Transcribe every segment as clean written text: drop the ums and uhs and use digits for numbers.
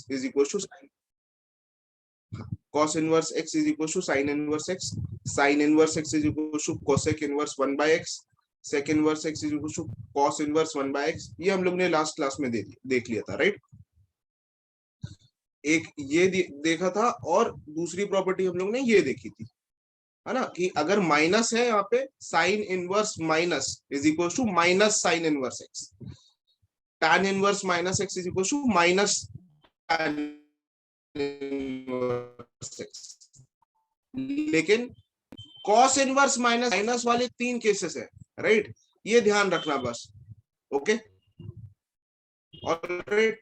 Is equal to cos inverse x is equal to sin inverse x, sin inverse x is equal to cosec inverse 1 by x, sec inverse x is equal to cos inverse 1 by x। ये हम लोग ने last class में देख लिया था, right. एक ये देखा था, और दूसरी प्रॉपर्टी हम लोग ने ये देखी थी, है ना, कि अगर माइनस है यहाँ पे sine inverse minus is equal to minus sine inverse x, tan inverse minus x is equal to minus tan inverse x. लेकिन cos इनवर्स माइनस माइनस वाले 3 केसेस है, राइट, ये ध्यान रखना बस। ओके, ऑलराइट,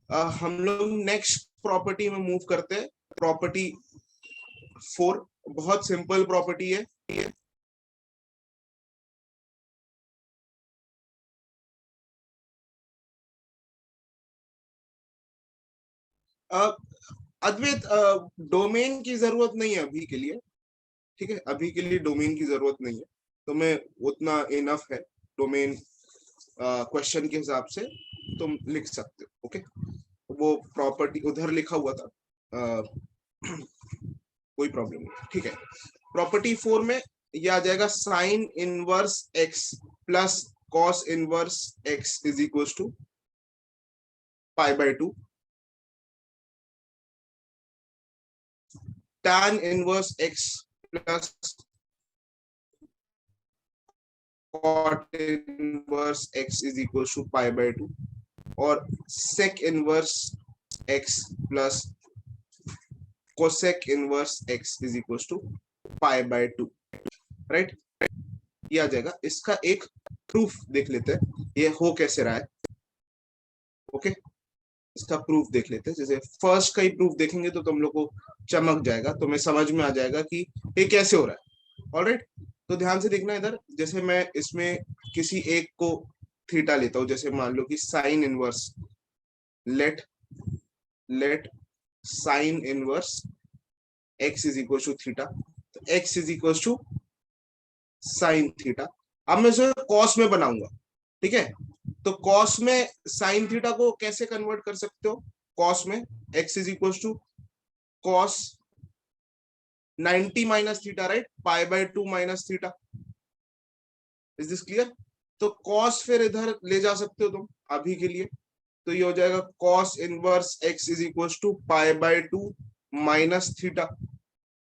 हम लोग नेक्स्ट प्रॉपर्टी में मूव करते हैं। प्रॉपर्टी 4 बहुत सिंपल प्रॉपर्टी है। अद्वैत, डोमेन की जरूरत नहीं है अभी के लिए, ठीक है, अभी के लिए डोमेन की जरूरत नहीं है, तो मैं उतना इनफ है। डोमेन क्वेश्चन के हिसाब से तुम लिख सकते हो। ओके, वो प्रॉपर्टी उधर लिखा हुआ था, कोई प्रॉब्लम नहीं, ठीक है। प्रॉपर्टी 4 में ये आ जाएगा sine inverse x plus cos inverse x is equal to pi by 2, tan inverse x plus cot inverse x is equal to pi by 2, और sec inverse x plus cosec inverse x is equal to pi by 2, right. ये आ जाएगा। इसका एक proof देख लेते हैं, ये हो कैसे रहा है। ओके, इसका प्रूफ देख लेते हैं। जैसे फर्स्ट का ही प्रूफ देखेंगे तो तुम लोग को चमक जाएगा, तुम्हें समझ में आ जाएगा कि ये कैसे हो रहा है। ऑलराइट, तो ध्यान से देखना इधर। जैसे मैं इसमें किसी एक को थीटा लेता हूं, जैसे मान लो कि sine inverse, let let sine inverse x is equal to theta, तो x is equal to sine theta. अब मैं इसे कॉस में बनाऊंगा, ठीक है। तो कॉस में साइन थीटा को कैसे कन्वर्ट कर सकते हो? कॉस में x is equal to cos 90 minus theta, right, pi by 2 minus theta. Is this clear? तो कॉस फिर इधर ले जा सकते हो तुम अभी के लिए, तो ये हो जाएगा cos inverse x is equal to pi by 2 minus theta.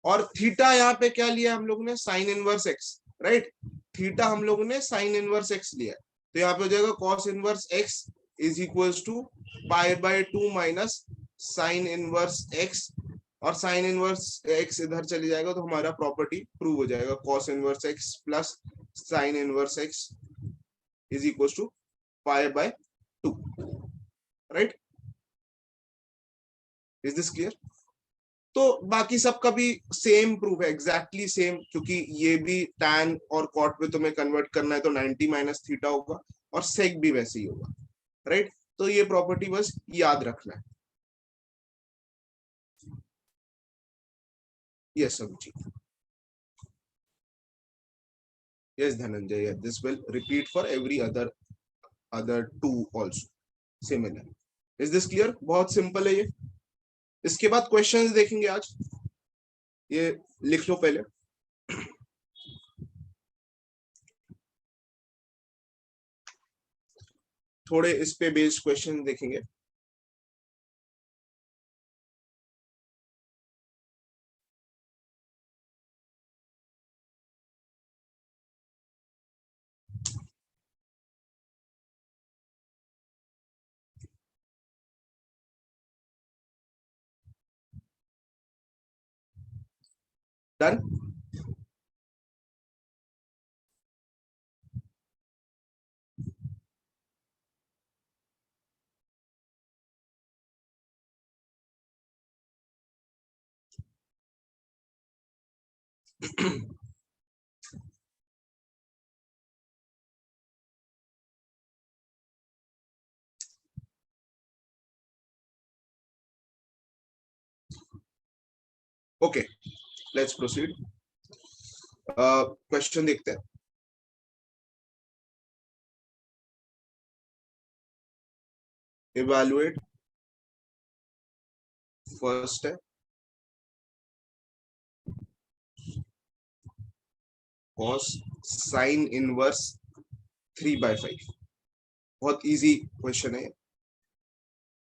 और थीटा यहाँ पे क्या लिया हम लोग ने? Sine inverse x, right. Theta हम लोग ने साइन इनवर्स x लिया, तो यहाँ पे हो जाएगा cos inverse x is equal to pi by 2 minus sine inverse x, और साइन इनवर्स x इधर चले जाएगा, तो हमारा प्रॉपर्टी प्रूव हो जाएगा। Cos inverse x plus sine inverse x is equal to pi by 2, right. Is this clear? तो बाकी सबका भी सेम प्रूफ है, एग्जैक्टली सेम, क्योंकि ये भी tan और cot में तुम्हें कन्वर्ट करना है, तो 90 माइनस थीटा होगा, और sec भी वैसे ही होगा, राइट। तो ये प्रॉपर्टी बस याद रखना है। Yes Abhijeet, yes Dhananjay, this will repeat for every other two also similar. Is this clear? बहुत सिंपल है ये। इसके बाद क्वेश्चंस देखेंगे आज, ये लिख लो पहले। थोड़े इस पे बेस्ड क्वेश्चन देखेंगे। Done? Okay, let's proceed. Question देखते हैं। इवैल्यूएट फर्स्ट है cos साइन इनवर्स 3/5, बहुत इजी क्वेश्चन है।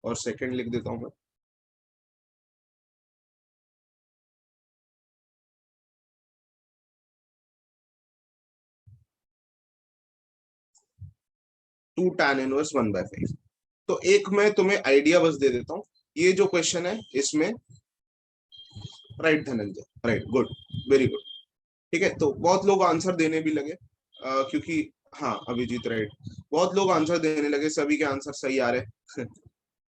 और सेकंड लिख देता हूं मैं, टू tan इनवर्स 1/5। तो एक मैं तुम्हें आइडिया बस दे देता हूँ, ये जो क्वेश्चन है इसमें right Dhananjay, right, good, very good. ठीक है, तो बहुत लोग आंसर देने भी लगे, क्योंकि हाँ अभिजीत राइट, बहुत लोग आंसर देने लगे, सभी के आंसर सही आ रहे।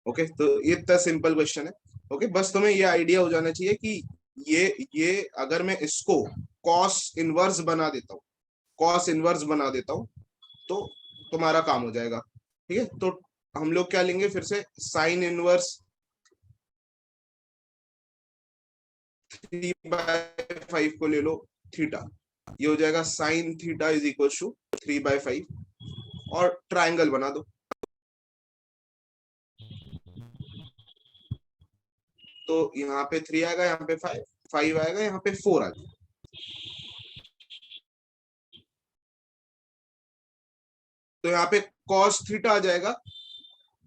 ओके, तो ये इतना सिंपल क्वेश्चन है। ओके, बस तुम्हें ये आइडिया हो जाना चाहिए कि ये अगर मैं इसको कॉस इनवर्स बना देता हूँ, कॉस इनवर्स बना देता हूँ, तो तुम्हारा काम हो जाएगा। ठीक है, तो हम लोग क्या लेंगे फिर से, साइन इनवर्स 3/5 को ले लो थीटा, ये हो जाएगा sine theta is equal to 3/5, और ट्राइंगल बना दो। तो यहाँ पे 3 आएगा, यहाँ पे 5, 5 आएगा, यहाँ पे 4 आएगा। तो यहाँ पे cos थीटा आ जाएगा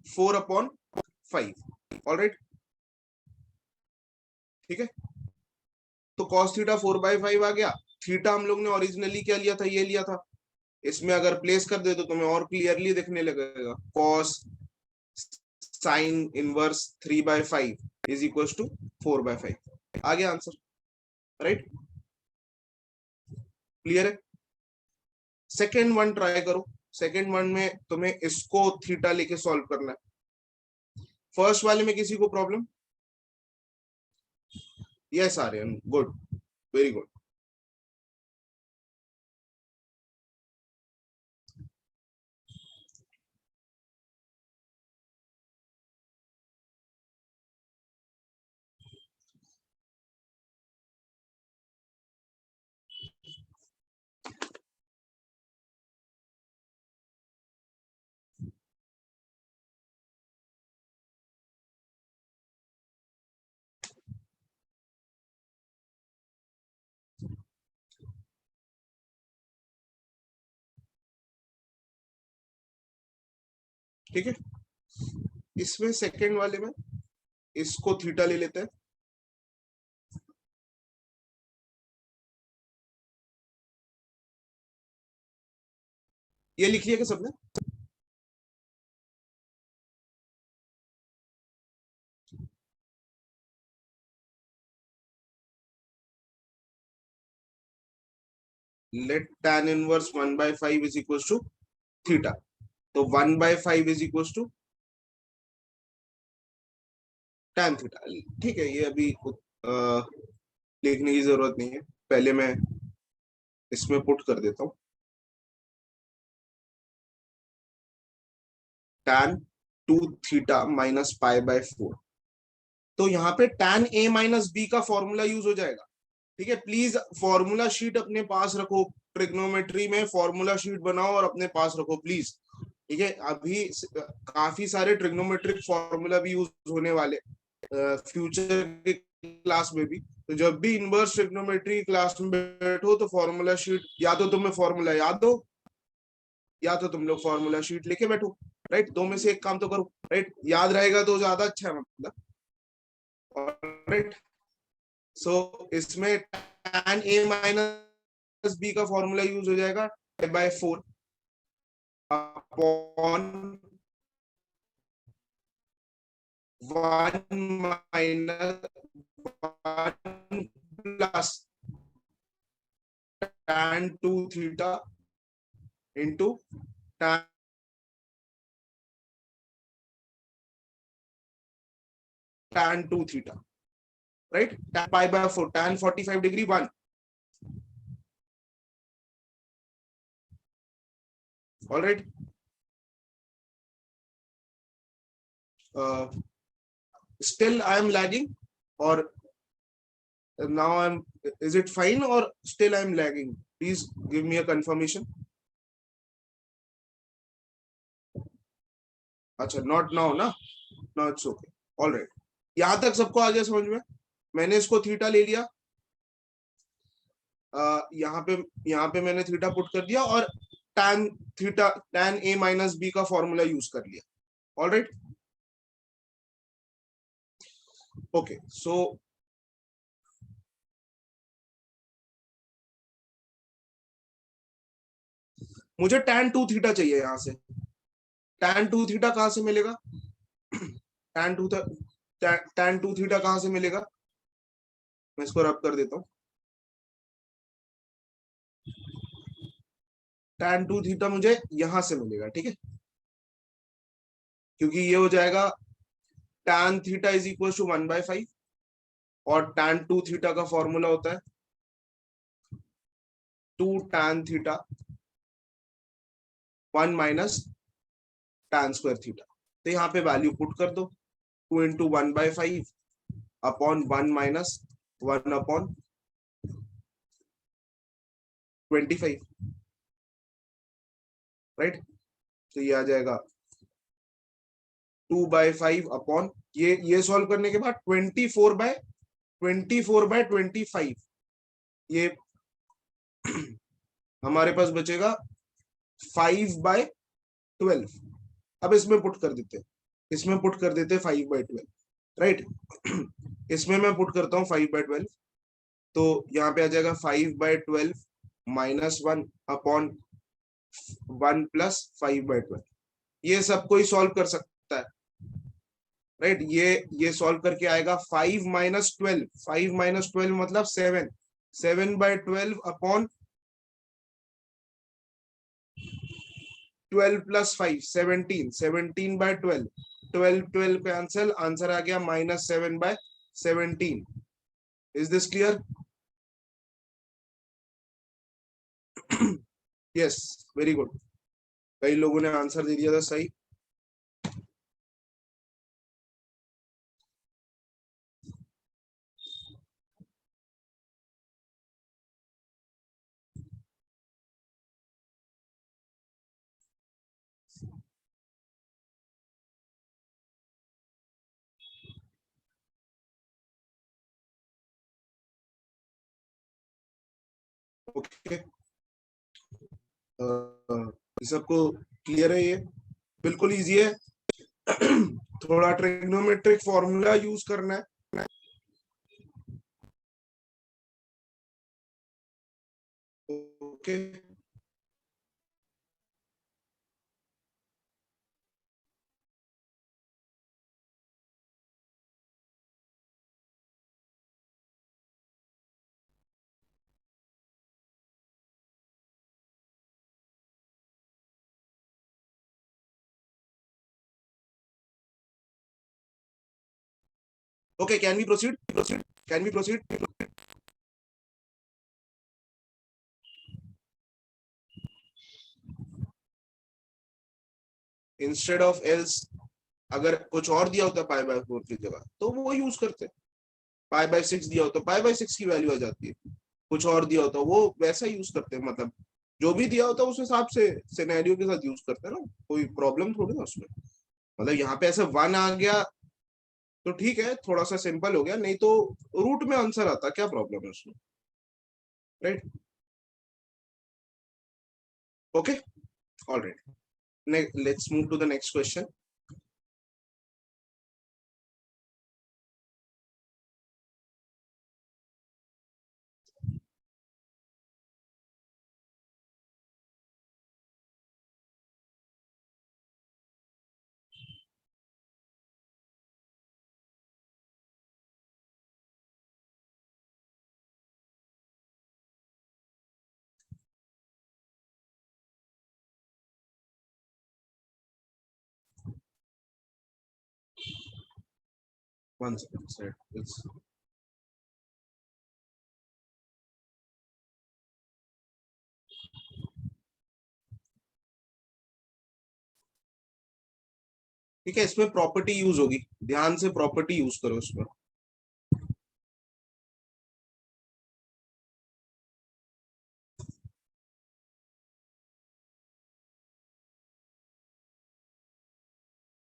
4/5। ऑलराइट, ठीक है, तो cos थीटा 4/5 आ गया। थीटा हम लोग ने ओरिजिनली क्या लिया था, ये लिया था। इसमें अगर प्लेस कर दे तो तुम्हें और क्लियरली दिखने लगेगा, cos sine inverse 3/5 is equal to 4/5। आ गया आंसर, राइट, क्लियर है। सेकेंड वन ट्राई करो, सेकेंड वन में तुम्हें इसको थीटा लेके सॉल्व करना है। फर्स्ट वाले में किसी को problem? Yes Aryan, good, very good. ठीक है, इसमें सेकेंड वाले में इसको थीटा ले लेते हैं। ये लिख लिया कि सबने? Let tan inverse 1/5 is equal to theta, तो 1/5 is equal to tan theta. ठीक है, ये अभी लिखने की जरूरत नहीं है, पहले मैं इसमें पुट कर देता हूँ, tan 2 थीटा माइनस π/4। तो यहाँ पे tan a माइनस बी का फॉर्मूला यूज हो जाएगा। ठीक है, प्लीज फॉर्मूला शीट अपने पास रखो, ट्रिग्नोमेट्री में फॉर्मूला शीट बनाओ और अपने पास रखो प्लीज। ठीक है, अभी काफी सारे ट्रिग्नोमेट्रिक फॉर्मूला भी यूज होने वाले फ्यूचर के क्लास में भी। तो जब भी इनवर्स ट्रिग्नोमेट्री क्लास में बैठो तो फॉर्मूला शीट, या तो तुम्हें फॉर्मूला याद हो या तो तुम लोग फॉर्मूला शीट लेके बैठो, राइट, दो में से एक काम तो करो, राइट, याद रहेगा तो ज्यादा अच्छा है, मतलब, राइट। सो इसमें tan a माइनस बी का फॉर्मूला यूज हो जाएगा π/4 upon 1 minus 1 plus tan 2 theta into tan 2 theta, right, π/4 tan 45 degree 1। Alright, still I am lagging, or now I'm, is it fine or still I'm lagging? Please give me a confirmation. Acha, not now, na? Now it's okay. All right. यहां तक सबको आ गया समझ में? मैंने इसको theta ले लिया, यहाँ पे मैंने थीटा पुट कर दिया और tan theta tan a minus B का फॉर्मूला यूज कर लिया। Alright, okay. सो मुझे tan 2 थीटा चाहिए यहां से। tan 2 थीटा कहां से मिलेगा? tan 2 tan 2 थीटा कहां से मिलेगा? मैं इसको रब कर देता हूँ। tan 2 थीटा मुझे यहां से मिलेगा, ठीक है, क्योंकि ये हो जाएगा tan theta is equal to 1/5 और tan 2 थीटा का फॉर्मूला होता है 2 tan theta 1 minus tan square theta. तो यहाँ पे वैल्यू पुट कर दो, 2 into 1/5 upon 1 minus 1 upon 25, right. तो ये आ जाएगा 2/5 अपॉन ये सॉल्व करने के बाद 24/25 ये हमारे पास बचेगा 5/12। अब इसमें पुट कर देते, इसमें पुट कर देते 5/12, राइट। इसमें मैं पुट करता हूँ 5/12, तो यहाँ पे आ जाएगा 5/12 माइनस 1 अपॉन 1 प्लस 5/12। ये सब कोई सॉल्व कर सकता है, राइट। ये सॉल्व करके आएगा 5 - 12, 5 - 12 मतलब 7, 7/12 अपॉन 12 प्लस 5 17, 17/12, 12 12 कैंसिल, आंसर आ गया -7/17। Is this clear? Yes, very good. कई लोगों ने आंसर दे दिया था सही। ओके, सबको क्लियर है ये? बिल्कुल इजी है। थोड़ा ट्रिग्नोमेट्रिक फॉर्मूला यूज करना है। Okay, okay, can we proceed? Can we proceed? Instead of else अगर कुछ और दिया होता π/4 की जगह तो वो यूज करते। π/6 दिया होता, π/6 की वैल्यू आ जाती है। कुछ और दिया होता वो वैसा यूज करते हैं, मतलब जो भी दिया होता उस हिसाब से सिनेरियो के साथ यूज करते हैं ना, कोई प्रॉब्लम थोड़ी ना उसमें। मतलब यहाँ पे ऐसे 1 आ गया तो ठीक है, थोड़ा सा सिंपल हो गया, नहीं तो रूट में आंसर आता, क्या प्रॉब्लम है उसमें, right. Okay, alright, let's move to the next question. One second, ठीक है, इसमें प्रॉपर्टी यूज होगी, ध्यान से प्रॉपर्टी यूज करो इसमें।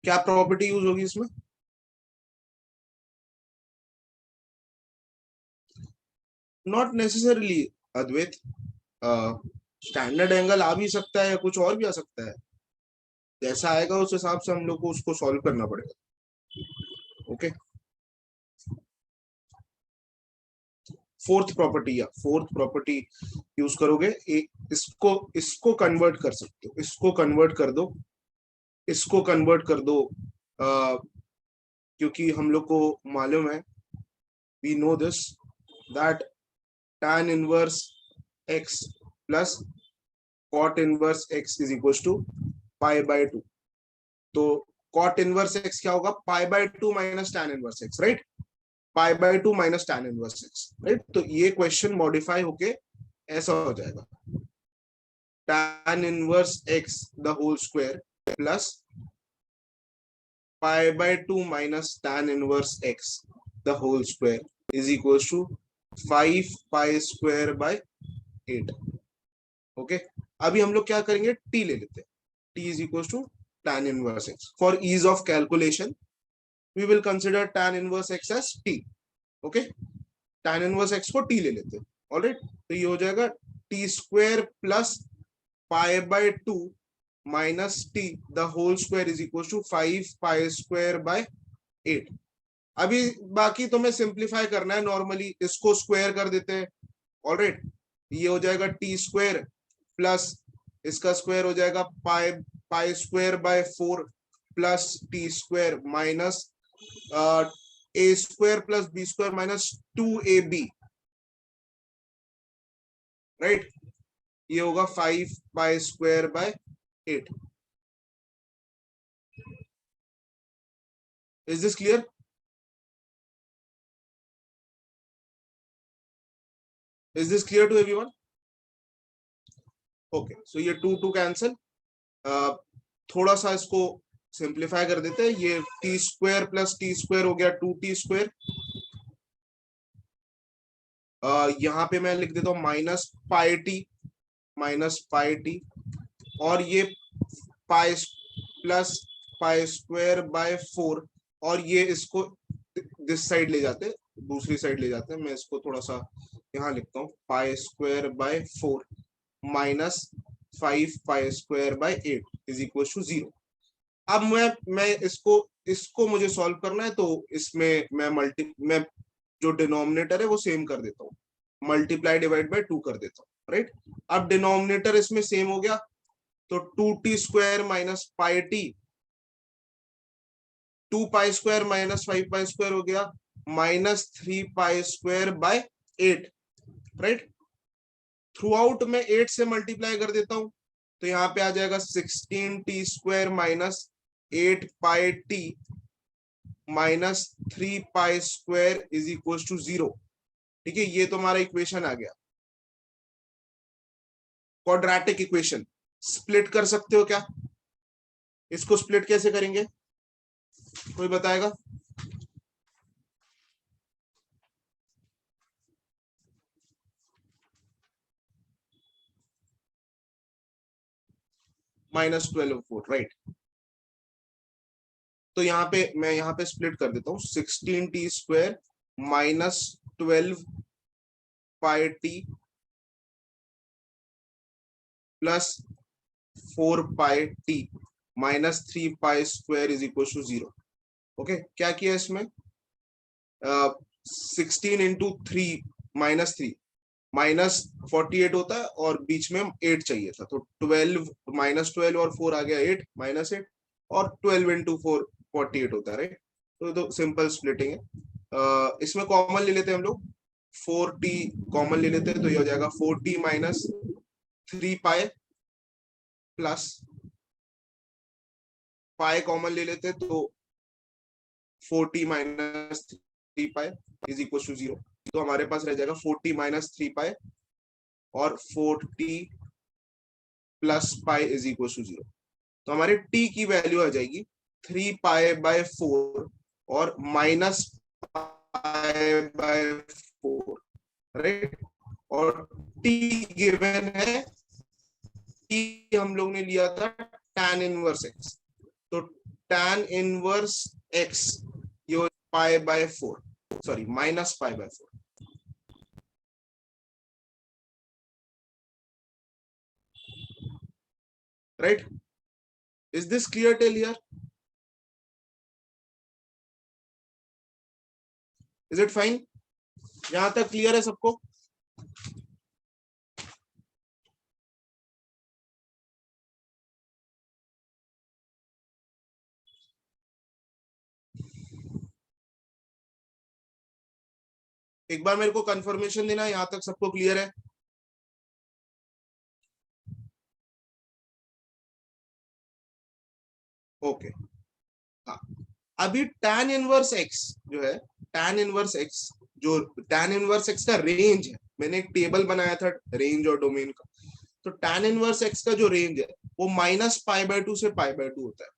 क्या प्रॉपर्टी यूज होगी इसमें? Not necessarily Advait, standard angle आ भी सकता है या कुछ और भी आ सकता है, जैसा आएगा उस हिसाब से हम लोग को उसको सॉल्व करना पड़ेगा। ओके, फोर्थ प्रॉपर्टी या फोर्थ प्रॉपर्टी यूज करोगे, इसको इसको कन्वर्ट कर सकते हो, इसको कन्वर्ट कर दो, इसको कन्वर्ट कर दो, क्योंकि हम लोग को मालूम है, we know this, that tan inverse x plus cot inverse x is equal to pi by 2। तो cot इनवर्स x क्या होगा, pi by 2 minus tan inverse x, right, pi by 2 minus tan inverse x, right. तो ये question modify होके ऐसा हो जाएगा, tan inverse x the whole square plus pi by 2 minus tan inverse x the whole square is equal to 5 pi square by 8। Okay, अभी हम लोग क्या करेंगे, t ले लेते हैं, t is equal to tan inverse x। For ease of calculation we will consider tan inverse x as t। Okay, tan inverse x को t ले लेते हैं, ऑलराइट। तो ये हो जाएगा t square plus pi by 2 minus t the whole square is equal to 5 pi square by 8। अभी बाकी तुम्हें सिंप्लीफाई करना है, नॉर्मली इसको स्क्वायर कर देते हैं, ऑलराइट। ये हो जाएगा टी स्क्वायर प्लस इसका स्क्वायर हो जाएगा pi pi square by 4 plus T square minus A square plus B square minus 2ab, right. ये होगा 5 pi square by 8। Is this clear? Is this clear to everyone? Okay, so ये 2 2 cancel, थोड़ा सा इसको simplify कर देते हैं, ये T square plus T square हो गया 2t स्क्वायर, यहाँ पे मैं लिख देता हूँ माइनस पाई टी, और ये पाई प्लस पाई स्क्वायर बाय 4, और ये इसको दिस साइड ले जाते, दूसरी साइड ले जाते हैं, मैं इसको थोड़ा सा यहाँ लिखता हूँ, pi square by 4 minus 5 pi square by 8 is equal to 0। अब मैं इसको मुझे सॉल्व करना है, तो इसमें मैं जो डिनोमिनेटर है वो सेम कर देता हूँ, मल्टीप्लाई डिवाइड बाय 2 कर देता हूँ, राइट। अब डिनोमिनेटर इसमें सेम हो गया, तो 2t square minus pi T, 2 pi square minus 5 pi square हो गया minus 3 pi square by 8, right. Through out में 8 से मल्टीप्लाई कर देता हूं, तो यहाँ पे आ जाएगा 16t square minus 8 pi t minus 3 pi square is equal to 0। ठीक है, ये तो हमारा इक्वेशन आ गया, क्वाड्रेटिक इक्वेशन। स्प्लिट कर सकते हो क्या, इसको स्प्लिट कैसे करेंगे, कोई बताएगा? -12/4, राइट। तो यहाँ पे मैं यहाँ पे स्प्लिट कर देता हूँ, 16t square minus 12 pi t plus 4 pi t minus 3 pi square is equal to 0। Okay, क्या किया इसमें, 16 इंटू 3 -3 -48 होता है, और बीच में 8 चाहिए था, तो 12 -12 और 4 आ गया 8 -8, और 12 इंटू 4 48 होता है, राइट। तो सिंपल स्प्लिटिंग है, इसमें कॉमन ले लेते हैं हम लोग, 4t कॉमन ले लेते हैं, तो ये हो जाएगा 4t minus 3 pi plus pi common ले लेते हैं, तो 4t minus 3 pi is equal to 0। तो हमारे पास रह जाएगा 4t माइनस 3 पाई और 4t plus pi is equal to 0। तो हमारे t की वैल्यू आ जाएगी 3 पाई बाय 4 और माइनस पाई बाय 4, राइट। और t गिवन है, t हम लोग ने लिया था tan इनवर्स x, तो tan इनवर्स x ये pi by 4, sorry minus pi by 4, right? Is this clear till here? Is it fine? यहां तक क्लियर है सबको? एक बार मेरे को कंफर्मेशन देना, यहां तक सबको क्लियर है? ओके, हाँ। अभी tan इनवर्स x जो है, tan इनवर्स x, जो tan इनवर्स x का रेंज है, मैंने एक टेबल बनाया था रेंज और डोमेन का। तो tan इनवर्स x का जो रेंज है वो -π/2 से π/2 होता है।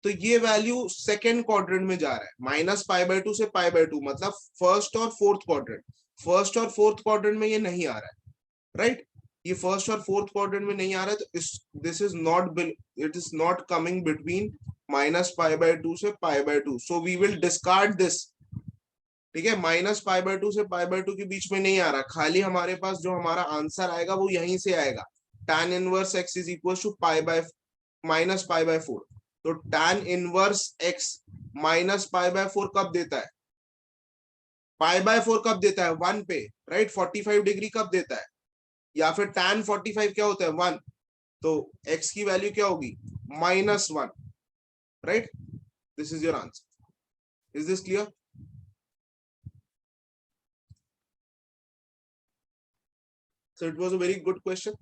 तो ये वैल्यू सेकेंड क्वाड्रेंट में जा रहा है, -π/2 से π/2, मतलब फर्स्ट और फोर्थ क्वाड्रेंट। फर्स्ट और फोर्थ क्वाड्रेंट में ये नहीं आ रहा है, राइट? ये फर्स्ट और फोर्थ क्वाड्रेंट में नहीं आ रहा है, तो this is not, it is not coming between -π/2 से π/2, so we will discard this. ठीक है, -π/2 से π/2 के बीच में नहीं आ रहा, खाली हमारे पास जो हमारा आंसर आएगा वो यहीं से आएगा, tan inverse x is equal to -π/4। तो tan इनवर्स x -π/4 कब देता है? π/4 कब देता है? 1 पे, राइट? 45 डिग्री कब देता है? या फिर tan 45 क्या होता है? 1। तो x की वैल्यू क्या होगी? -1, right? This is your answer. Is this clear? So it was a very good question.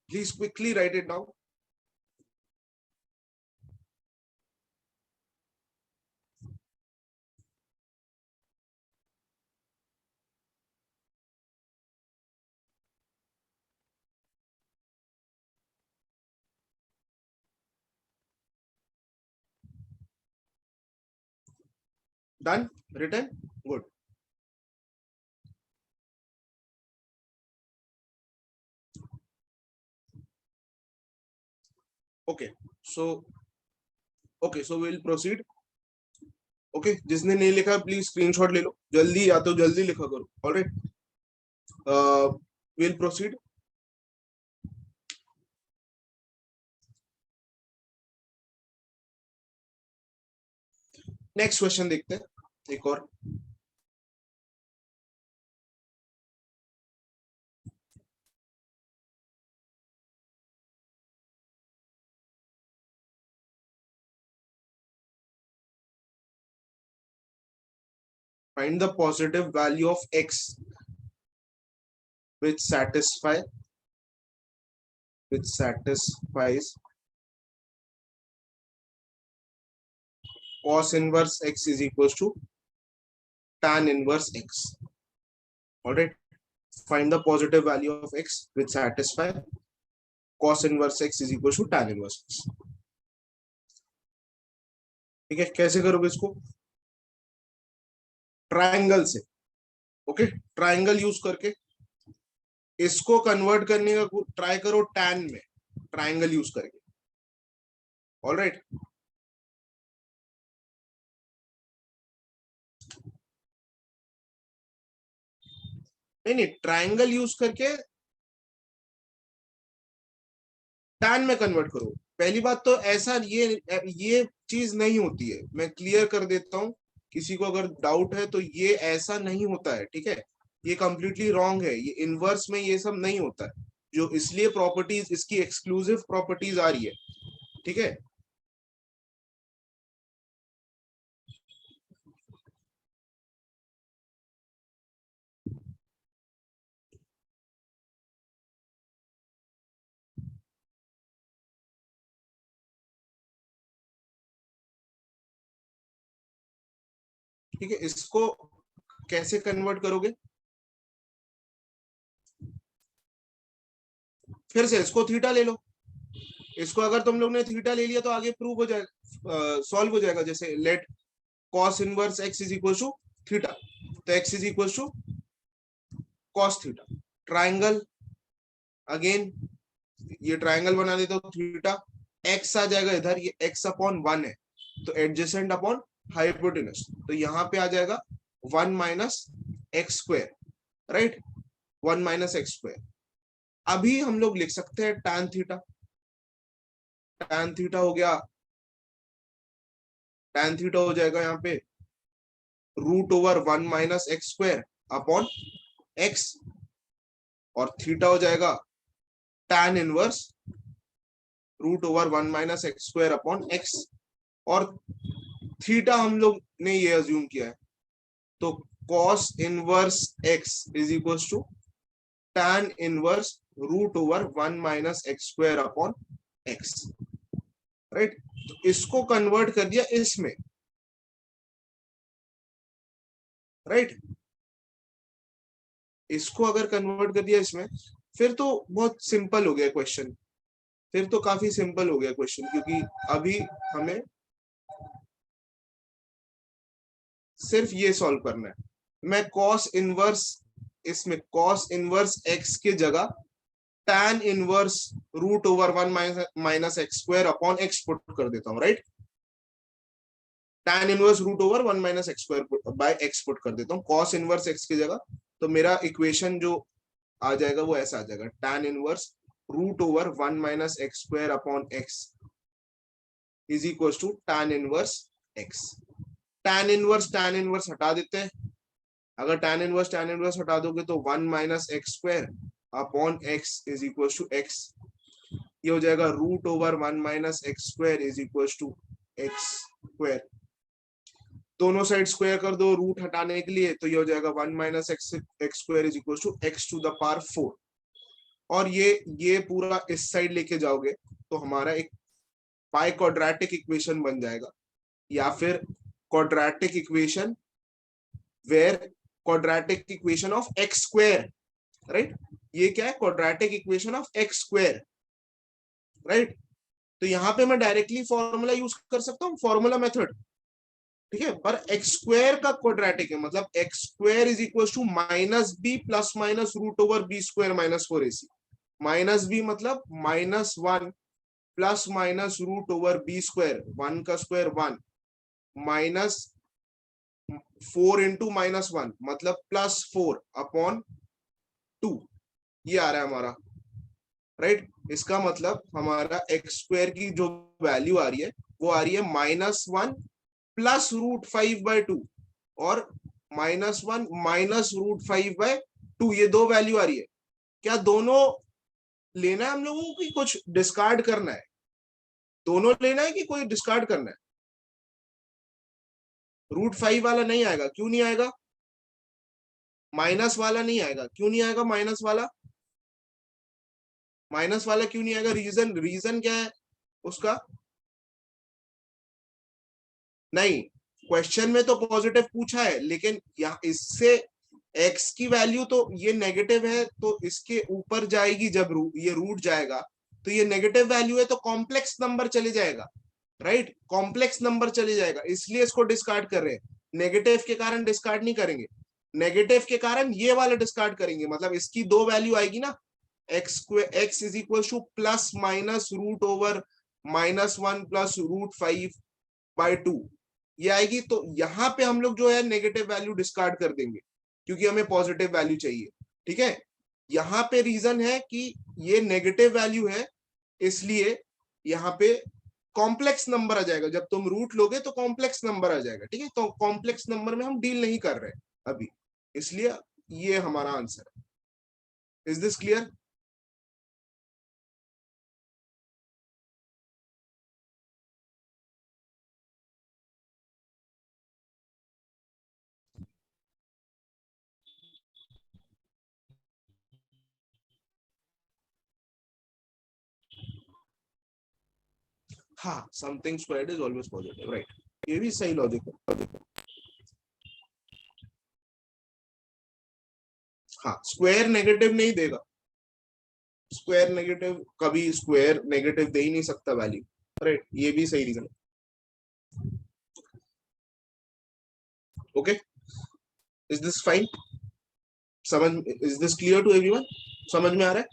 Please quickly write it down. Done? Written? Good. Okay. So we'll proceed. Okay. जिसने नहीं लिखा प्लीज स्क्रीनशॉट ले लो जल्दी, या तो जल्दी लिखा करो. All right. We'll proceed. Next question देखते हैं एक और. Find the positive value of x which satisfies cos inverse x is equals to tan inverse x. All right. Find the positive value of x which satisfies cos inverse x is equals to tan inverse x. ठीक है, कैसे करोगे इसको? Triangle से. Okay, triangle use करके इसको convert करने का ट्राई करो टैन में, ट्रायंगल यूज करके. All right. नहीं, ट्रायंगल यूज करके टैन में कन्वर्ट करो. पहली बात तो ऐसा ये चीज नहीं होती है, मैं क्लियर कर देता हूं, किसी को अगर डाउट है तो ये ऐसा नहीं होता है. ठीक है, ये कंप्लीटली रॉन्ग है, ये इनवर्स में ये सब नहीं होता है. जो इसलिए प्रॉपर्टीज, इसकी एक्सक्लूसिव प्रॉपर्टीज आ रही है. ठीक है, ठीक है. इसको कैसे कन्वर्ट करोगे? फिर से इसको थीटा ले लो. इसको अगर तुम लोग ने थीटा ले लिया तो आगे प्रूव हो जाएगा, सॉल्व हो जाएगा. जैसे let cos inverse x is equal to theta. तो x is equal to cos theta. Triangle again ये ट्राइंगल बना देता हूं, थीटा x आ जाएगा इधर, ये x अपॉन 1 है तो एडजेसेंट अपॉन हाइपोटेनस, तो यहाँ पे आ जाएगा 1 minus x square, right, 1 minus x square. अभी हम लोग लिख सकते हैं tan थीटा, tan थीटा हो गया, tan थीटा हो जाएगा यहाँ पे root over 1 minus x square upon x, और थीटा हो जाएगा tan inverse root over 1 minus x square upon x, और थीटा हम लोग ने ये अज्यूम किया है, तो cos inverse x is equal to tan inverse root over 1 minus x square upon x, right. तो इसको कन्वर्ट कर दिया इसमें, राइट, इसको अगर कन्वर्ट कर दिया इसमें, फिर तो बहुत सिंपल हो गया क्वेश्चन, फिर तो काफी सिंपल हो गया क्वेश्चन, क्योंकि अभी हमें सिर्फ ये सॉल्व करना है। मैं cos इनवर्स, इसमें cos इनवर्स x की जगह tan inverse root over 1 minus x square upon x put कर देता हूं, right. tan inverse root over 1 minus x square by x put कर देता हूं cos इनवर्स x की जगह, तो मेरा इक्वेशन जो आ जाएगा वो ऐसा आ जाएगा, tan inverse root over 1 minus x square upon x is equal to tan inverse x। tan inverse हटा देते हैं, अगर tan इनवर्स हटा दोगे तो 1 minus x square upon x is equal to x, ये हो जाएगा root over 1 minus x square is equal to x square. दोनों साइड स्क्वायर कर दो रूट हटाने के लिए, तो ये हो जाएगा 1 minus x square is equal to x to the power 4, और ये पूरा इस साइड लेके जाओगे तो हमारा एक पाई क्वाड्रेटिक इक्वेशन बन जाएगा, या फिर quadratic equation where quadratic equation of x square, right. ये क्या है, quadratic equation of x square, right. तो यहाँ पे मैं डायरेक्टली फॉर्मूला यूज कर सकता हूँ, फॉर्मूला मेथड, ठीक है, पर एक्स स्क्वायर का क्वाड्रेटिक है, मतलब x square is equal to minus B plus minus root over B square minus 4ac, minus B मतलब minus 1 plus minus root over B square, 1 का स्क्वायर 1 माइनस 4 इंटू माइनस 1 मतलब plus 4 upon 2, ये आ रहा है हमारा, right. इसका मतलब हमारा एक्स स्क्वायर की जो वैल्यू आ रही है वो आ रही है -1 प्लस रूट 5/2 और -1 माइनस रूट 5/2, ये दो वैल्यू आ रही है। क्या दोनों लेना है हम लोगों को, कुछ डिस्कार्ड करना है? दोनों लेना है कि कोई डिस्कार्ड करना है? रूट 5 वाला नहीं आएगा, क्यों नहीं आएगा? माइनस वाला नहीं आएगा, क्यों नहीं आएगा? माइनस वाला क्यों नहीं आएगा? रीजन क्या है उसका? नहीं, क्वेश्चन में तो पॉजिटिव पूछा है, लेकिन यहाँ इससे x की वैल्यू तो ये नेगेटिव है, तो इसके ऊपर जाएगी, जब ये रूट जाएगा तो ये नेगेटिव वैल्यू है तो कॉम्प्लेक्स नंबर चले जाएगा, राइट, कॉम्प्लेक्स नंबर चले जाएगा, इसलिए इसको डिस्कार्ड कर रहे हैं। नेगेटिव के कारण डिस्कार्ड नहीं करेंगे, नेगेटिव के कारण ये वाला डिस्कार्ड करेंगे, मतलब इसकी दो वैल्यू आएगी ना, x is equal to plus minus root over -1 plus root 5/2 ये आएगी, तो यहाँ पे हम लोग जो है नेगेटिव वैल्यू डिस्कार्ड कर देंगे, क्योंकि हमें पॉजिटिव वैल्यू चाहिए, ठीक है। यहाँ पे रीजन है कि ये नेगेटिव वैल्यू है, इसलिए यहाँ पे कॉम्प्लेक्स नंबर आ जाएगा, जब तुम रूट लोगे तो कॉम्प्लेक्स नंबर आ जाएगा, ठीक है। तो कॉम्प्लेक्स नंबर में हम डील नहीं कर रहे अभी, इसलिए ये हमारा आंसर है। Is this clear? हाँ, something squared is always positive, right, ये भी सही लॉजिक है। हाँ, स्क्वायर नेगेटिव नहीं देगा, स्क्वायर नेगेटिव कभी स्क्वायर नेगेटिव दे ही नहीं सकता वैल्यू, राइट, ये भी सही रीजन है। Okay, is this fine? समझ, is this clear to everyone? समझ में आ रहा है?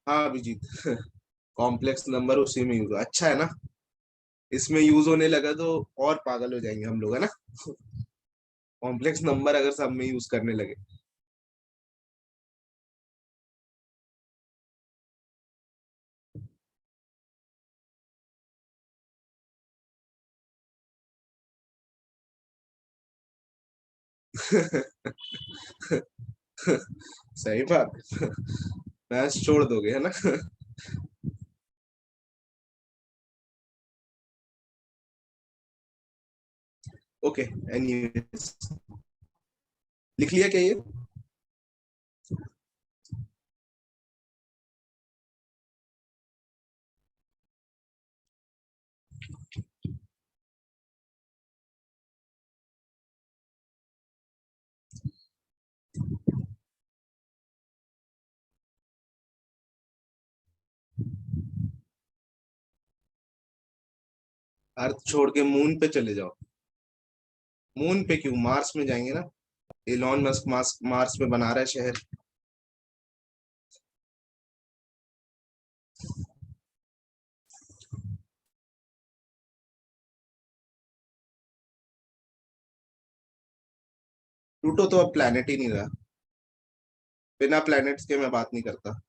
हाँ अभिजीत कॉम्प्लेक्स नंबर उसी में यूज, अच्छा है ना, इसमें यूज होने लगा तो और पागल हो जाएंगे हम लोग, है ना कॉम्प्लेक्स नंबर अगर सब में यूज करने लगे। सही बात, मैथ्स छोड़ दोगे है ना ओके एनीवेज, लिख लिया क्या ये? अर्थ छोड़ के मून पे चले जाओ। मून पे क्यों, मार्स में जाएंगे ना, इलॉन मस्क मार्स पे बना रहा है शहर। प्लूटो तो अब प्लेनेट ही नहीं रहा, बिना प्लैनेट्स के मैं बात नहीं करता।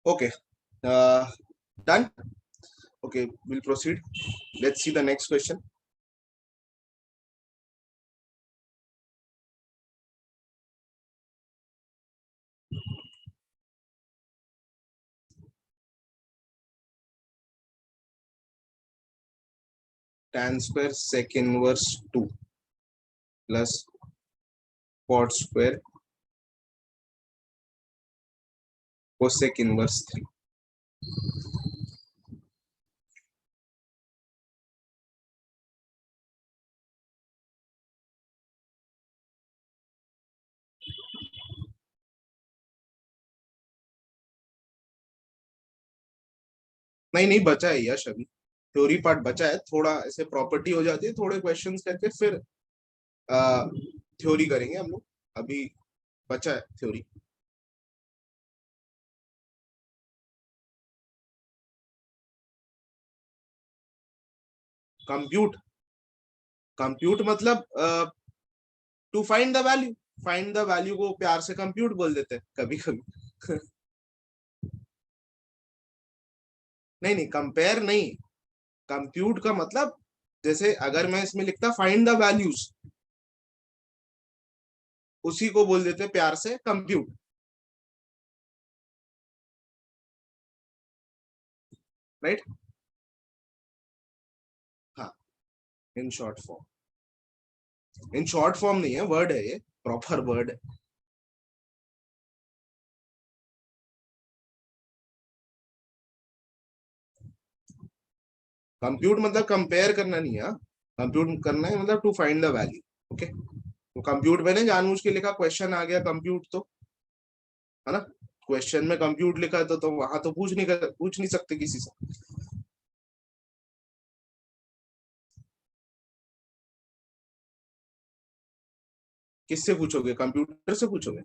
Okay done, okay will proceed, let's see the next question. tan square sec inverse 2 plus cot square cosec inverse 3। नहीं नहीं बचा है यश, अभी थ्योरी पार्ट बचा है, थोड़ा ऐसे प्रॉपर्टी हो जाती है, थोड़े क्वेश्चंस करके फिर थ्योरी करेंगे हम लोग, अभी बचा है थ्योरी। कंप्यूट, कंप्यूट मतलब to find the value, find the value को प्यार से कंप्यूट बोल देते हैं कभी कभी नहीं नहीं कंपेयर नहीं, कंप्यूट का मतलब जैसे अगर मैं इसमें लिखता फाइंड द वैल्यूज, उसी को बोल देते हैं प्यार से कंप्यूट। राइट, हाँ, in short form, in short form नहीं है, वर्ड है ये, प्रॉपर वर्ड है। कंप्यूट मतलब कंपेयर करना नहीं है, कंप्यूट करना है मतलब to find the value. Okay, तो कंप्यूट मैंने जानबूझ के लिखा, क्वेश्चन आ गया कंप्यूट तो, है ना, क्वेश्चन में कंप्यूट लिखा है तो वहां तो पूछ नहीं सकते किसी से। किससे पूछोगे, कंप्यूटर से पूछोगे?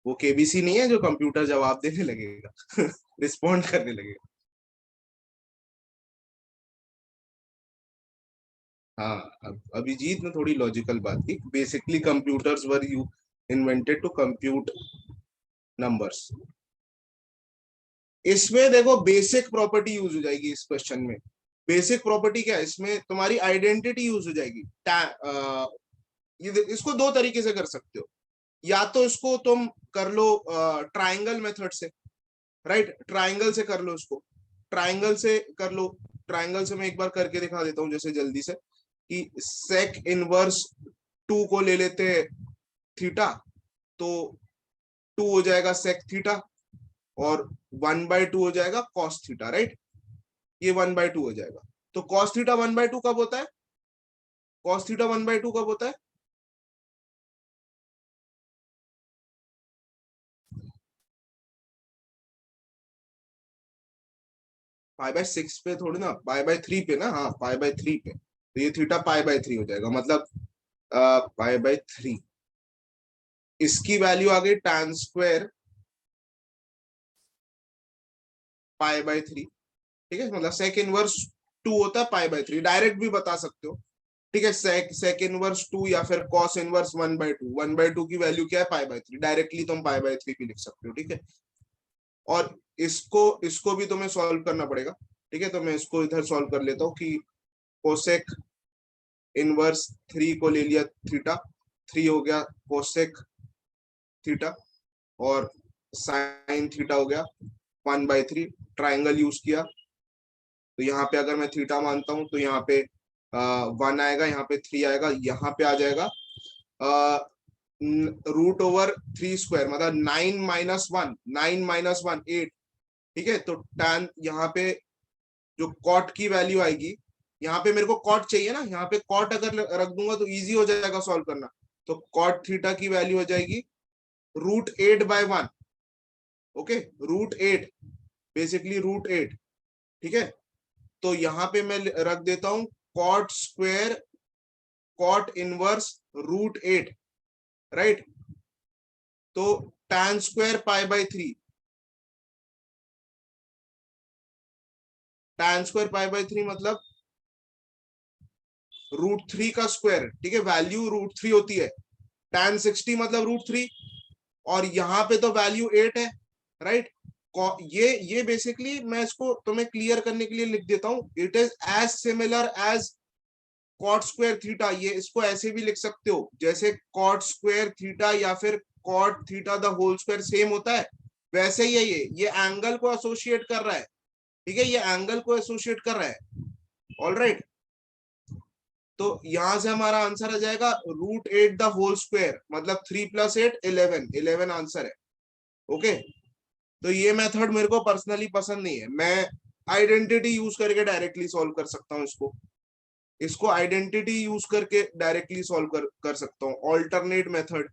वो केबीसी नहीं है जो कंप्यूटर जवाब देने लगेगा रिस्पॉन्ड करने लगेगा। हाँ, अब अभिजीत ने थोड़ी लॉजिकल बात की, basically computers were you invented to compute numbers. इसमें देखो बेसिक प्रॉपर्टी यूज हो जाएगी इस क्वेश्चन में। बेसिक प्रॉपर्टी क्या है इसमें, तुम्हारी आइडेंटिटी यूज हो जाएगी। इसको दो तरीके से कर सकते हो, या तो इसको तुम कर लो ट्राइंगल मेथड से, राइट, ट्राइंगल से कर लो इसको, ट्राइंगल से कर लो। ट्राइंगल से मैं एक बार करके दिखा देता हूँ जैसे जल्दी से, कि सेक इनवर्स 2 को ले लेते थीटा, तो 2 हो जाएगा सेक थीटा, और 1/2 हो जाएगा कॉस थीटा, राइट, ये 1/2 हो जाएगा। तो कॉस थीटा 1/2 कब होता है, कॉस थीटा 1/2 कब होता है? पाई/6 पे थोड़ी ना, पाई/3 पे ना, हाँ पाई/3 पे, तो ये थीटा पाई/3 हो जाएगा, मतलब पाई/3। इसकी वैल्यू आ गई tan स्क्वायर पाई/3। ठीक है, मतलब सेक इनवर्स 2 होता है पाई/3, डायरेक्ट भी बता सकते हो। ठीक है, सेक इनवर्स 2 या फिर कॉस इनवर्स 1/2, 1/2 की वैल्यू क्या है पाई/3, डायरेक्टली तुम पाई/3 भी लिख सकते हो। ठीक है, और इसको इसको भी तुम्हें सॉल्व करना पड़ेगा। ठीक है, तो मैं इसको इधर सॉल्व कर लेता हूँ कि कोसेक इनवर्स 3 को ले लिया थीटा, 3 हो गया कोसेक थीटा, और साइन थीटा हो गया 1/3, ट्राइंगल यूज किया, तो यहाँ पे अगर मैं थीटा मानता हूँ तो यहाँ पे 1 आएगा, यहाँ पे 3 आएगा, यहाँ पे आ जाएगा √3², मतलब 9 - 1, 8। ठीक है, तो tan यहाँ पे जो कॉट की वैल्यू आएगी, यहाँ पे मेरे को कॉट चाहिए ना, यहाँ पे कॉट अगर रख दूंगा तो इजी हो जाएगा सॉल्व करना। तो कॉट थीटा की वैल्यू हो जाएगी √8/1। Okay, √8, basically √8। ठीक है, तो यहाँ पे मैं रख देता हूं cot square, cot inverse √8, right. तो tan स्क्वायर पाई/3, tan स्क्वायर पाई/3 मतलब √3 का स्क्वायर। ठीक है, वैल्यू √3 होती है, tan 60 मतलब √3, और यहाँ पे तो वैल्यू 8 है, राइट। ये बेसिकली मैं इसको तुम्हें क्लियर करने के लिए लिख देता हूँ, it is as similar as cot square theta. ये इसको ऐसे भी लिख सकते हो जैसे कॉट स्क्वायर थीटा या फिर cot theta the whole square same होता है, वैसे ही है ये एंगल को एसोसिएट कर रहा है। ठीक है, ये एंगल को एसोसिएट कर रहा है, ऑल राइट। तो यहां से हमारा आंसर आ जाएगा √8 द होल स्क्वायर, मतलब 3 + 8 11 आंसर है। ओके, तो ये मेथड मेरे को पर्सनली पसंद नहीं है, मैं आइडेंटिटी यूज करके डायरेक्टली सॉल्व कर सकता हूँ इसको। इसको आइडेंटिटी यूज करके डायरेक्टली सॉल्व कर सकता हूँ, ऑल्टरनेट मेथड।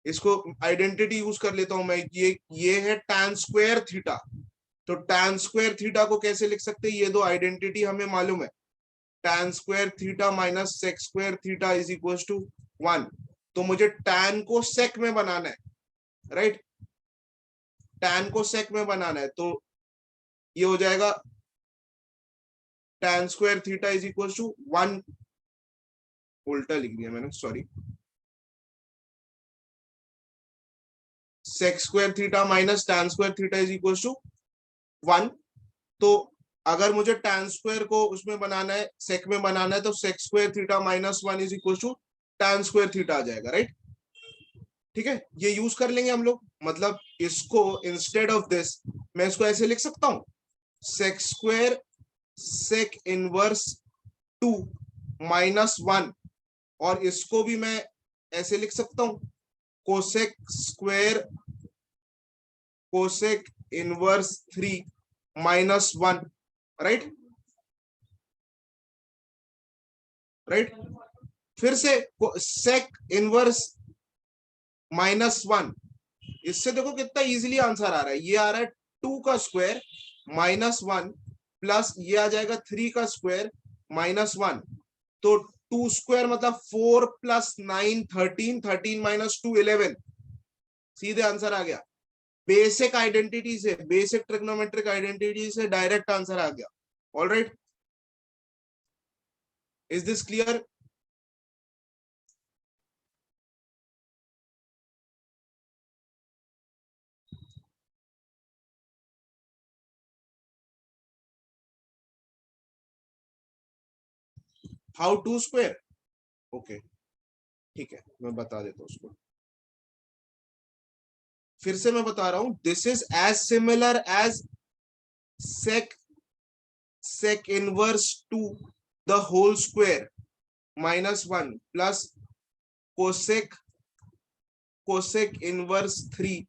इसको आइडेंटिटी यूज कर लेता हूं मैं, ये है tan स्क्वायर थीटा, तो tan स्क्वायर थीटा को कैसे लिख सकते हैं, ये दो आइडेंटिटी हमें मालूम है, tan square theta minus sec square theta is equal to 1। तो मुझे tan को सेक में बनाना है, राइट, tan को सेक में बनाना है, तो ये हो जाएगा tan square theta is equal to 1, उल्टा लिख दिया मैंने, sorry, sec square theta minus tan square theta is equal to 1। तो अगर मुझे tan स्क्वायर को उसमें बनाना है, सेक में बनाना है, तो sec square theta minus 1 is equal to tan square theta आ जाएगा, राइट। ठीक है, ये यूज कर लेंगे हम लोग, मतलब इसको इंस्टेड ऑफ दिस मैं इसको ऐसे लिख सकता हूं, सेक स्क्वायर सेक इनवर्स 2 -1, और इसको भी मैं ऐसे लिख सकता हूं, cosec square cosec inverse 3 -1, right, right. फिर से सेक इनवर्स -1, इससे देखो कितना इजीली आंसर आ रहा है, ये आ रहा है 2 का स्क्वायर -1 प्लस ये आ जाएगा 3 का स्क्वायर -1, तो 2 स्क्वायर मतलब 4 + 9 13, 13 - 2 11, सीधे आंसर आ गया। बेसिक आइडेंटिटी से, बेसिक ट्रिग्नोमेट्रिक आइडेंटिटी से डायरेक्ट आंसर आ गया, all right. Is this clear? How 2 square? Okay, ठीक है, मैं बता देता हूँ उसको, फिर से मैं बता रहा हूं, this is as similar as sec sec inverse 2 the whole square -1 plus cosec cosec inverse 3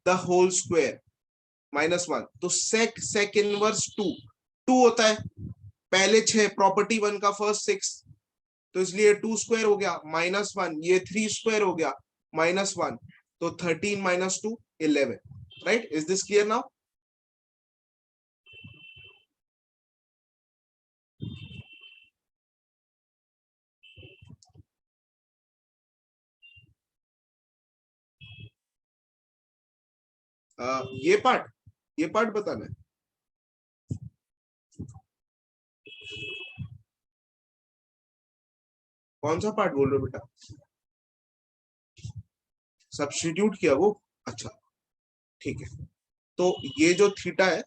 the whole square -1। तो सेक सेक इनवर्स 2 2 होता है, पहले 6, प्रॉपर्टी 1 का फर्स्ट 6, तो इसलिए 2 स्क्वायर हो गया -1, ये 3 स्क्वायर हो गया -1, तो 13 - 2 11, right. Is this clear now? ये पार्ट बताना है। कौन सा पार्ट बोल रहे हो बेटा? सब्स्टिट्यूट किया वो? अच्छा, ठीक है। तो ये जो थीटा है,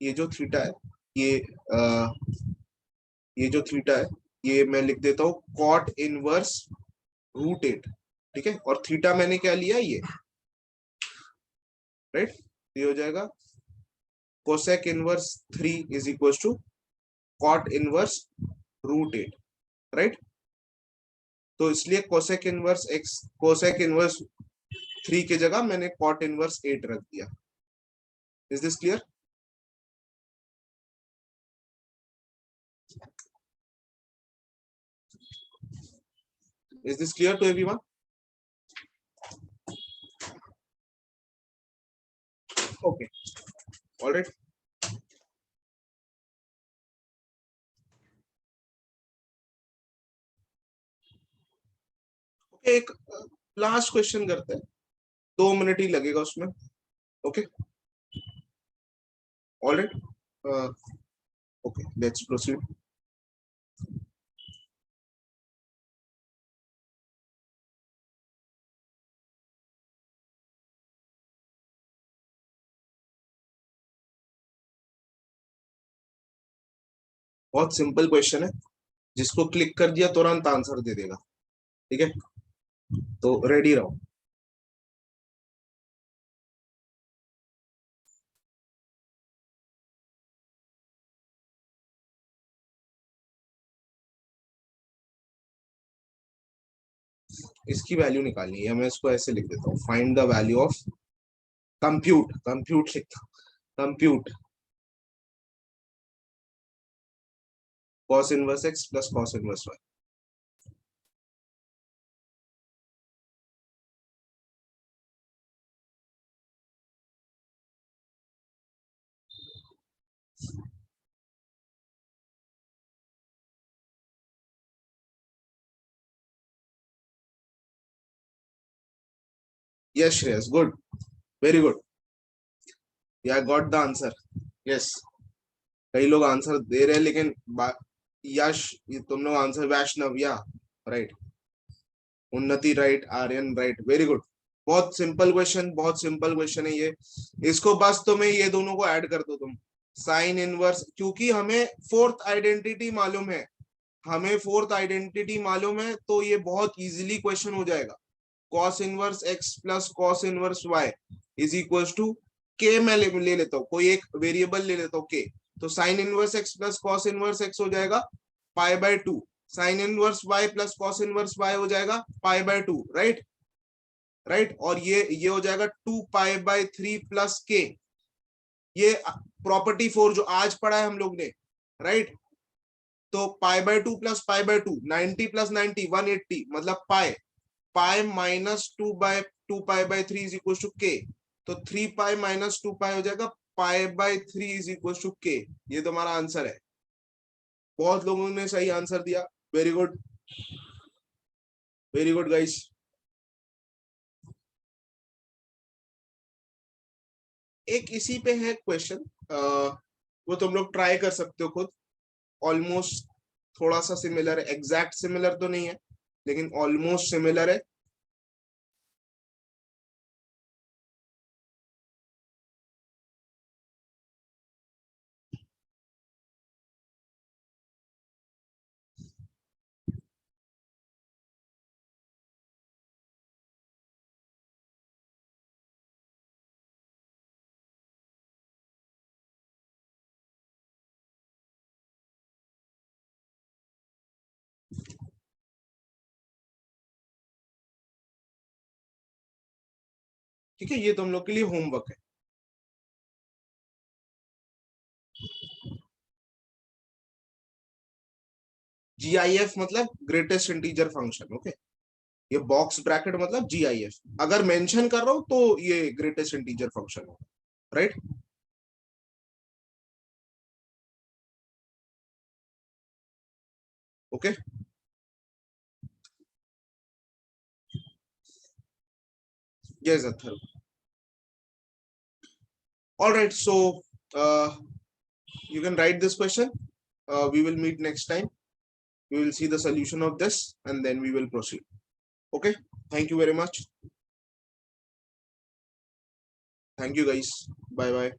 ये जो थीटा है, ये आ, ये जो थीटा है, ये मैं लिख देता हूँ कॉट इनवर्स रूट 8। ठीक है, और थीटा मैंने क्या लिया, ये राइट। ये हो जाएगा cosec inverse 3 is equal to cot inverse root 8, right. तो इसलिए cosec inverse x, cosec inverse 3 की जगह मैंने कॉट इनवर्स 8 रख दिया। Is this clear? Is this clear to everyone? Okay, alright. Okay, एक लास्ट क्वेश्चन करते हैं, 2 मिनट ही लगेगा उसमें। Okay, alright. Okay, let's proceed. बहुत सिंपल क्वेश्चन है, जिसको क्लिक कर दिया तुरंत आंसर दे देगा। ठीक है, तो रेडी रहो। इसकी वैल्यू निकालनी है, मैं इसको ऐसे लिख देता हूँ, find the value of compute, compute लिखता हूँ, compute cos inverse x plus cos inverse y. Yes Shreyas, good, very good, you got the answer. Yes, कई लोग आंसर दे रहे हैं लेकिन यश, ये तुम लोग आंसर, वैष्णव या right, Unnati right, Aryan right, very good. बहुत सिंपल क्वेश्चन, बहुत सिंपल क्वेश्चन है ये। इसको बस तुम्हें ये दोनों को ऐड कर दो तुम, साइन इनवर्स, क्योंकि हमें फोर्थ आइडेंटिटी मालूम है, हमें फोर्थ आइडेंटिटी मालूम है, तो ये बहुत इजीली क्वेश्चन हो जाएगा। Cos inverse x plus cos inverse y is equal to k, मैं ले लेता हूँ, कोई एक वेरिएबल ले लेता हूँ के, तो sine inverse x plus cos inverse x हो जाएगा pi by 2, sine inverse y plus cos inverse y हो जाएगा पाई बाय 2, राइट, राइट। और ये हो जाएगा 2 पाई बाय 3 प्लस के, ये प्रॉपर्टी 4 जो आज पढ़ा है हम लोग ने, राइट। तो pi by 2 plus pi by 2, 90 plus 90 180, मतलब pi, pi minus 2 pi by 3 is equal to K, तो 3 पाई माइनस 2 पाई हो जाएगा pi by 3 is equal to K. ये तुम्हारा आंसर है। बहुत लोगों ने सही आंसर दिया, very good, very good guys. एक इसी पे है क्वेश्चन, वो तुम लोग ट्राई कर सकते हो खुद, ऑलमोस्ट थोड़ा सा सिमिलर है, एग्जैक्ट सिमिलर तो नहीं है लेकिन ऑलमोस्ट सिमिलर है। ठीक है, ये तुम लोग के लिए होमवर्क है। GIF मतलब ग्रेटेस्ट इंटीजर फंक्शन, ओके। ये बॉक्स ब्रैकेट मतलब GIF, अगर मेंशन कर रहा हूं तो ये ग्रेटेस्ट इंटीजर फंक्शन होगा, right. Okay, yes Athar. All right, so you can write this question. We will meet next time. We will see the solution of this and then we will proceed. Okay, thank you very much. Thank you guys. Bye bye.